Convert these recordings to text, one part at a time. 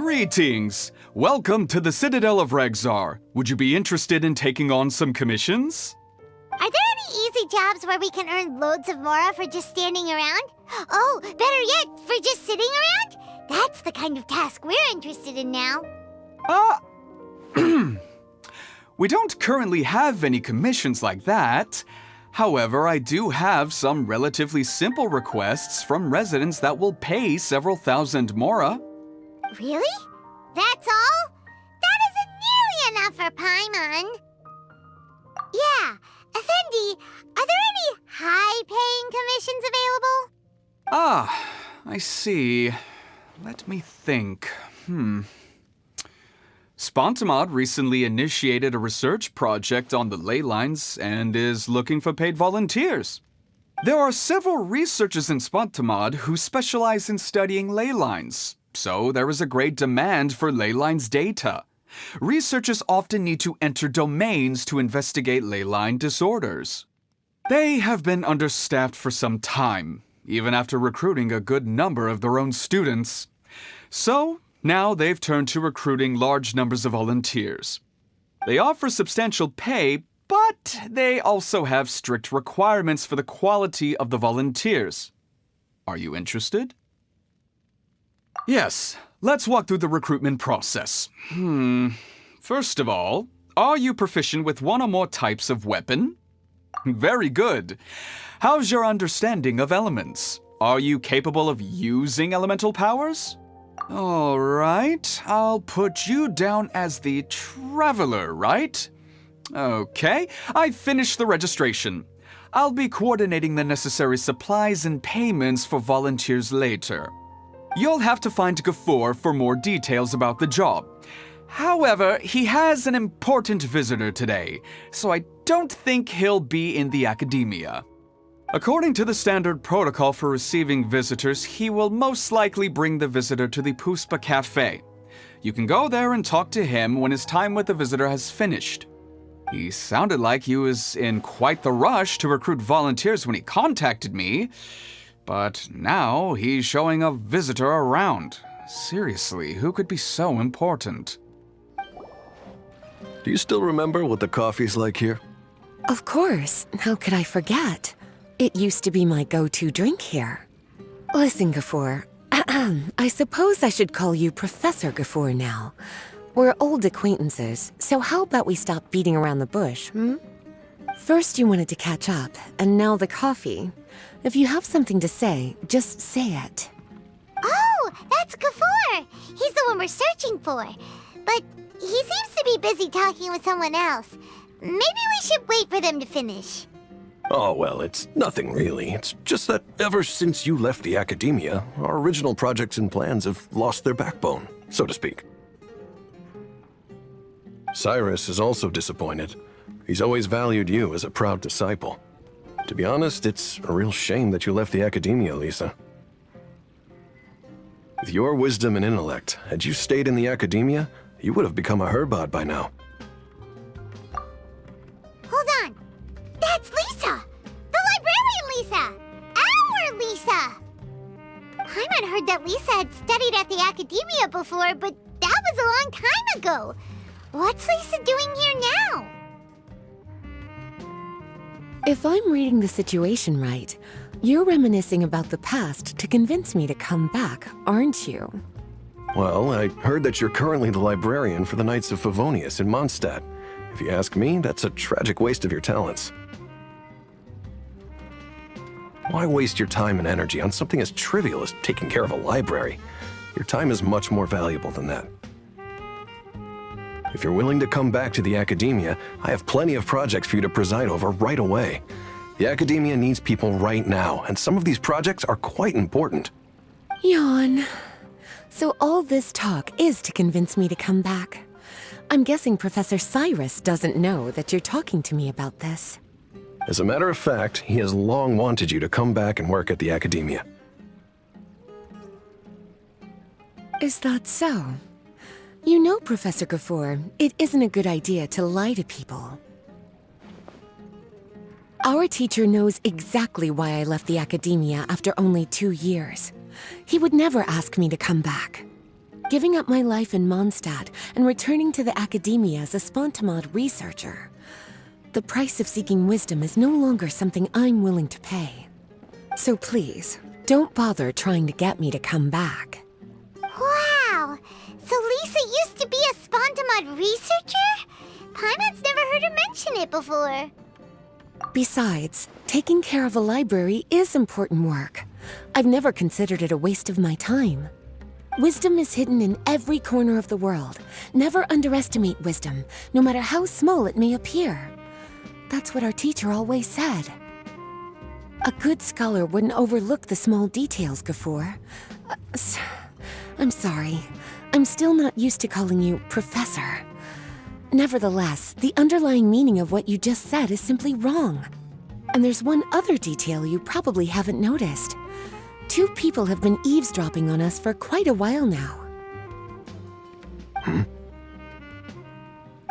Greetings! Welcome to the Citadel of Regzar. Would you be interested in taking on some commissions? Are there any easy jobs where we can earn loads of mora for just standing around? Oh, better yet, for just sitting around? That's the kind of task we're interested in now. We don't currently have any commissions like that. However, I do have some relatively simple requests from residents that will pay several thousand mora. Really? That's all? That isn't nearly enough for Paimon. Yeah, Effendi, are there any high-paying commissions available? Ah, I see. Let me think. Spontamod recently initiated a research project on the ley lines and is looking for paid volunteers. There are several researchers in Spontamod who specialize in studying ley lines, so there is a great demand for ley lines data. Researchers often need to enter domains to investigate ley line disorders. They have been understaffed for some time, even after recruiting a good number of their own students. So, now they've turned to recruiting large numbers of volunteers. They offer substantial pay, but they also have strict requirements for the quality of the volunteers. Are you interested? Yes, let's walk through the recruitment process. First of all, are you proficient with one or more types of weapon? Very good. How's your understanding of elements? Are you capable of using elemental powers? All right, I'll put you down as the Traveler, right? Okay, I've finished the registration. I'll be coordinating the necessary supplies and payments for volunteers later. You'll have to find Gafoor for more details about the job. However, he has an important visitor today, so I don't think he'll be in the academia. According to the standard protocol for receiving visitors, he will most likely bring the visitor to the Puspa Cafe. You can go there and talk to him when his time with the visitor has finished. He sounded like he was in quite the rush to recruit volunteers when he contacted me, but now he's showing a visitor around. Seriously, who could be so important? Do you still remember what the coffee's like here? Of course. How could I forget? It used to be my go-to drink here. Listen, Gafoor. I suppose I should call you Professor Gafoor now. We're old acquaintances, so how about we stop beating around the bush, First you wanted to catch up, and now the coffee. If you have something to say, just say it. Oh, that's Gafoor! He's the one we're searching for. But he seems to be busy talking with someone else. Maybe we should wait for them to finish. Oh, well, it's nothing really. It's just that ever since you left the academia, our original projects and plans have lost their backbone, so to speak. Cyrus is also disappointed. He's always valued you as a proud disciple. To be honest, it's a real shame that you left the academia, Lisa. With your wisdom and intellect, had you stayed in the academia, you would have become a Herbad by now. Hold on. That's Lisa! The librarian Lisa! Our Lisa! Paimon heard that Lisa had studied at the academia before, but that was a long time ago. What's Lisa doing here now? If I'm reading the situation right, you're reminiscing about the past to convince me to come back, aren't you? Well, I heard that you're currently the librarian for the Knights of Favonius in Mondstadt. If you ask me, that's a tragic waste of your talents. Why waste your time and energy on something as trivial as taking care of a library? Your time is much more valuable than that. If you're willing to come back to the academia, I have plenty of projects for you to preside over right away. The academia needs people right now, and some of these projects are quite important. Yawn. So all this talk is to convince me to come back. I'm guessing Professor Cyrus doesn't know that you're talking to me about this. As a matter of fact, he has long wanted you to come back and work at the academia. Is that so? You know, Professor Gafoor, it isn't a good idea to lie to people. Our teacher knows exactly why I left the academia after only 2 years. He would never ask me to come back. giving up my life in Mondstadt and returning to the Academia as a Spontamod researcher. The price of seeking wisdom is no longer something I'm willing to pay. So please, don't bother trying to get me to come back. Wow! So Lisa used to be a Spontamod researcher? Paimon's never heard her mention it before. Besides, taking care of a library is important work. I've never considered it a waste of my time. Wisdom is hidden in every corner of the world. Never underestimate wisdom, no matter how small it may appear. That's what our teacher always said. A good scholar wouldn't overlook the small details, Gafur. I'm sorry. I'm still not used to calling you Professor. Nevertheless, the underlying meaning of what you just said is simply wrong. And there's one other detail you probably haven't noticed. 2 people have been eavesdropping on us for quite a while now.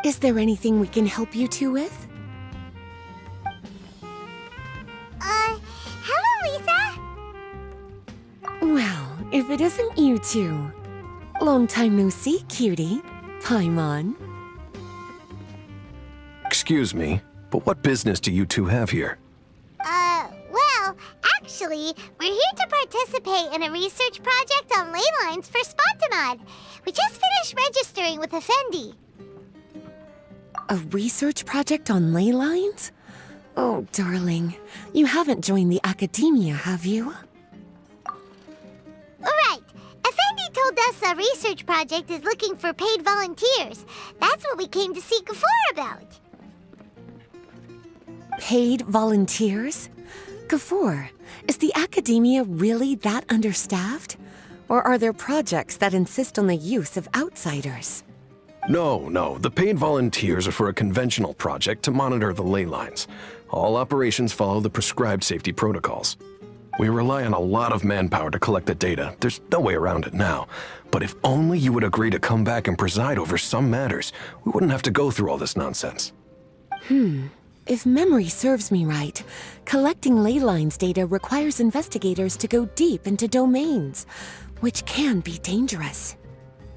Is there anything we can help you two with? Hello, Lisa! Well, if it isn't you two. Long time no see, cutie. Paimon. Excuse me, but what business do you two have here? Well, actually, we're here to participate in a research project on ley lines for Spontamod. We just finished registering with Effendi. A research project on ley lines? Oh, darling. You haven't joined the Academia, have you? Right. Effendi told us a research project is looking for paid volunteers. That's what we came to see Gafur about. Paid volunteers? Gafur, is the Academia really that understaffed? Or are there projects that insist on the use of outsiders? No. The paid volunteers are for a conventional project to monitor the ley lines. All operations follow the prescribed safety protocols. We rely on a lot of manpower to collect the data. There's no way around it now. But if only you would agree to come back and preside over some matters, we wouldn't have to go through all this nonsense. If memory serves me right, collecting ley lines data requires investigators to go deep into domains, which can be dangerous.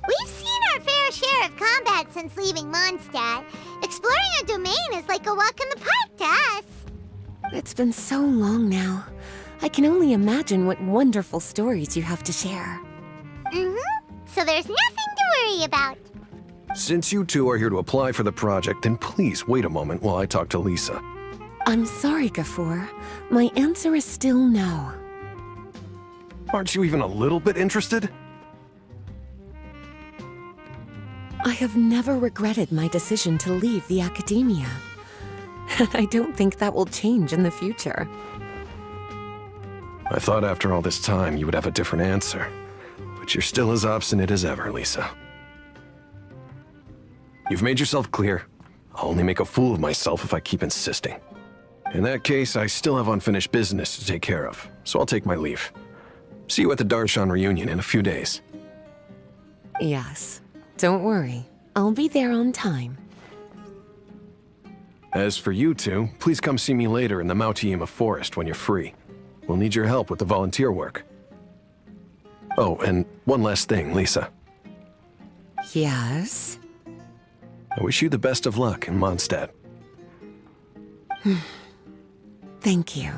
We've seen our fair share of combat since leaving Mondstadt. Exploring a domain is like a walk in the park to us. It's been so long now. I can only imagine what wonderful stories you have to share. So there's nothing to worry about. Since you two are here to apply for the project, then please wait a moment while I talk to Lisa. I'm sorry, Gafur. My answer is still no. Aren't you even a little bit interested? I have never regretted my decision to leave the Academia. And I don't think that will change in the future. I thought after all this time you would have a different answer. But you're still as obstinate as ever, Lisa. You've made yourself clear. I'll only make a fool of myself if I keep insisting. In that case, I still have unfinished business to take care of, so I'll take my leave. See you at the Darshan reunion in a few days. Yes. Don't worry. I'll be there on time. As for you two, please come see me later in the Mautiima forest when you're free. We'll need your help with the volunteer work. Oh, and one last thing, Lisa. Yes? I wish you the best of luck in Mondstadt. Thank you.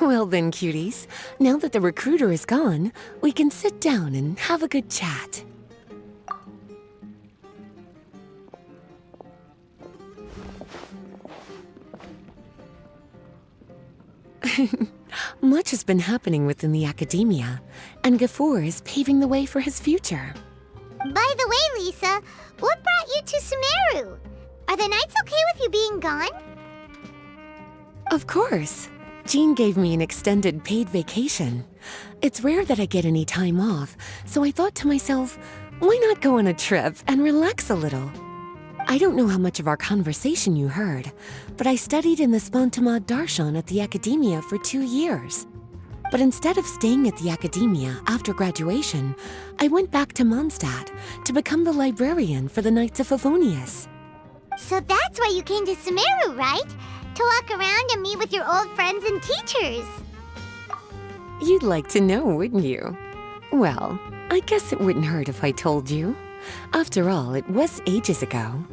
Well then, cuties. Now that the recruiter is gone, we can sit down and have a good chat. Much has been happening within the Academia, and Gafur is paving the way for his future. By the way, Lisa, what brought you to Sumeru? Are the Knights okay with you being gone? Of course. Jean gave me an extended paid vacation. It's rare that I get any time off, so I thought to myself, why not go on a trip and relax a little? I don't know how much of our conversation you heard, but I studied in the Spontamod Darshan at the Academia for 2 years. But instead of staying at the Academia after graduation, I went back to Mondstadt to become the librarian for the Knights of Favonius. So that's why you came to Sumeru, right? to walk around and meet with your old friends and teachers. You'd like to know, wouldn't you? Well, I guess it wouldn't hurt if I told you. After all, it was ages ago.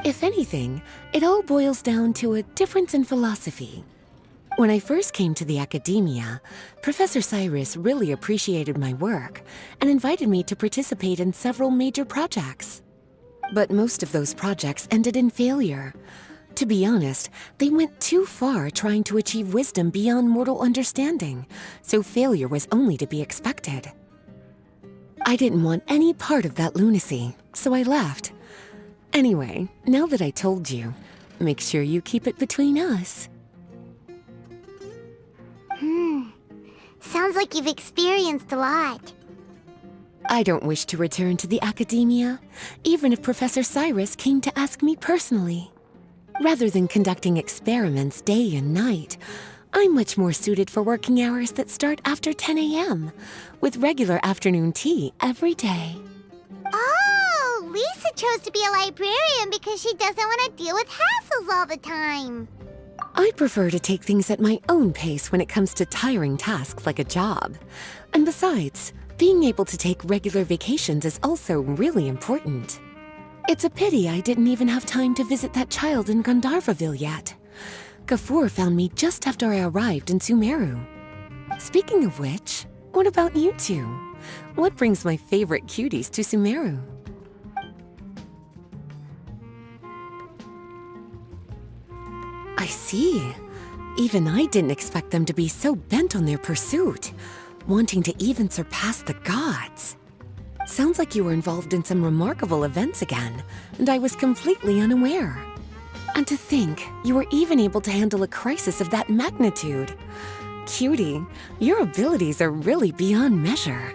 If anything, it all boils down to a difference in philosophy. When I first came to the academia, Professor Cyrus really appreciated my work and invited me to participate in several major projects. But most of those projects ended in failure. To be honest, they went too far trying to achieve wisdom beyond mortal understanding, so failure was only to be expected. I didn't want any part of that lunacy, so I left. Anyway, now that I told you, make sure you keep it between us. Sounds like you've experienced a lot. I don't wish to return to the academia, even if Professor Cyrus came to ask me personally. Rather than conducting experiments day and night, I'm much more suited for working hours that start after 10 a.m., with regular afternoon tea every day. Oh, Lisa chose to be a librarian because she doesn't want to deal with hassles all the time. I prefer to take things at my own pace when it comes to tiring tasks like a job. And besides, being able to take regular vacations is also really important. It's a pity I didn't even have time to visit that child in Gandharvaville yet. Gafur found me just after I arrived in Sumeru. Speaking of which, what about you two? What brings my favorite cuties to Sumeru? I see. Even I didn't expect them to be so bent on their pursuit, wanting to even surpass the gods. Sounds like you were involved in some remarkable events again, and I was completely unaware. And to think, you were even able to handle a crisis of that magnitude. Cutie, your abilities are really beyond measure.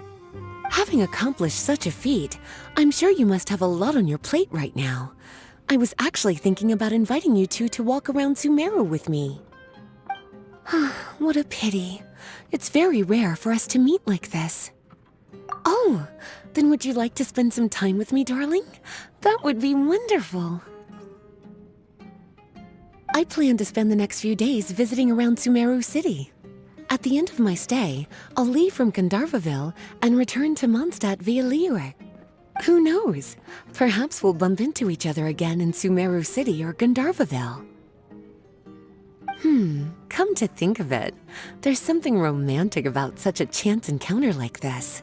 Having accomplished such a feat, I'm sure you must have a lot on your plate right now. I was actually thinking about inviting you two to walk around Sumeru with me. What a pity. It's very rare for us to meet like this. Oh, then would you like to spend some time with me, darling? That would be wonderful. I plan to spend the next few days visiting around Sumeru City. At the end of my stay, I'll leave from Gandharvaville and return to Mondstadt via Liyue. Who knows? Perhaps we'll bump into each other again in Sumeru City or Gandharvaville. Come to think of it, there's something romantic about such a chance encounter like this.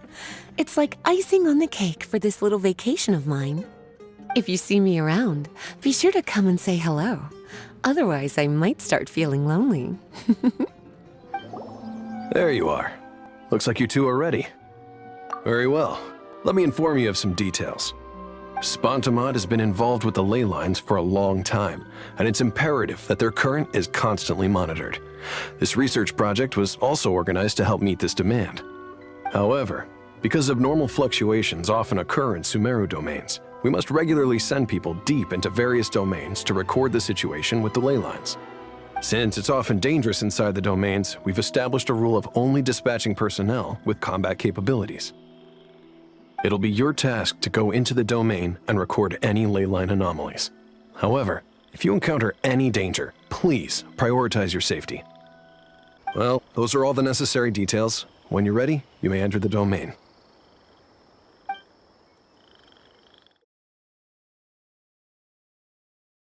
It's like icing on the cake for this little vacation of mine. If you see me around, be sure to come and say hello. Otherwise, I might start feeling lonely. There you are. Looks like you two are ready. Very well. Let me inform you of some details. Spontamod has been involved with the ley lines for a long time, and it's imperative that their current is constantly monitored. This research project was also organized to help meet this demand. However, because abnormal fluctuations often occur in Sumeru domains, we must regularly send people deep into various domains to record the situation with the ley lines. Since it's often dangerous inside the domains, we've established a rule of only dispatching personnel with combat capabilities. It'll be your task to go into the domain and record any ley line anomalies. However, if you encounter any danger, please prioritize your safety. Well, those are all the necessary details. When you're ready, you may enter the domain.